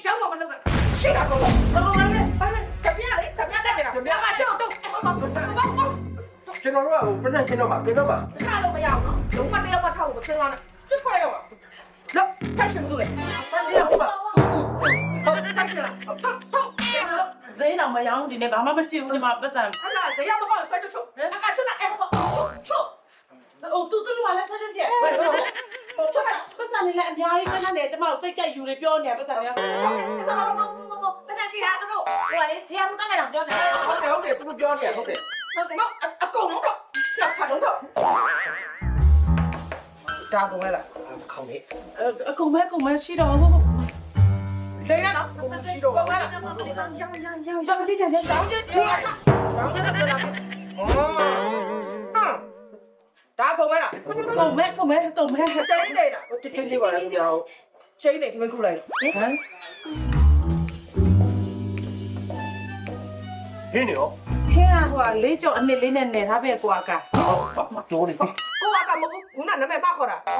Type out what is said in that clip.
ရောက်တော့မလုပ်နဲ့ရှင်းတာကောတော့ဘာလဲခမရလေခမရတက်နေတာခမရကရှင်းတော့ကျွန်တော်တို့ကပတ်စံရှင်းတော့မှာပြင်တော့မှာခါလို့မရအောင်နော်လုံးဝတယောက်မှထောက်ဖို့မစင်းပါနဲ့ကျွတ်ထွက်ရအောင်လို့ဆက်ရှင်မလို့လေတန်တရားဟုတ်ပါဟုတ်ဆက်ရှင်လားထုတ်ဈေးတော့မရောဒီနေ့ဘာမှမရှိဘူးဒီမှာပတ်စံ ဟလာတရမကောဆွဲချုပ်အကချွတ်လာအဲ့ဟောချုပ် ဟိုတူတူကလည်းဆက်ချက်စီဟိုပတ်စံလေးလည်းအများကြီးခဏနေကျမစိတ်ကြိုက်ယူနေပြောနေပတ်စံလေး ပတ်စံရှိတာတို့ဟိုကလေဖះမှုတက်မယ်တော့ပြောနေ ဟုတ်တယ်သူတို့ပြောနေရဟုတ်တယ်နော်အကုန်လုံးတော့လက်ဖတ်လုံးတော့ဒါကုန်လဲလားခေါင်းလေး အကုန်မဲရှိတော့ဟုတ် လေရနော်ကုန်ရှိတော့ကုန်လား ရောက်ကြည့်ချင်တယ် တောင်းကြည့်ရတာတောင်းကြည့်ရတာဒါကုန်မလား ကုန်မဲချိန်နေတာဟိုတင်းလေးပါလားပြောချိန်နေဒီမခုလိုက်တော့ဟမ် ဟင်းနေရော ဟင်းကဟိုလေးကြော်အနစ်လေးနဲ့နေထားပဲကွာက ပြောနေပြီ ကိုကမဟုတ်ဘူးခုနနာမည်ပါခေါ်တာ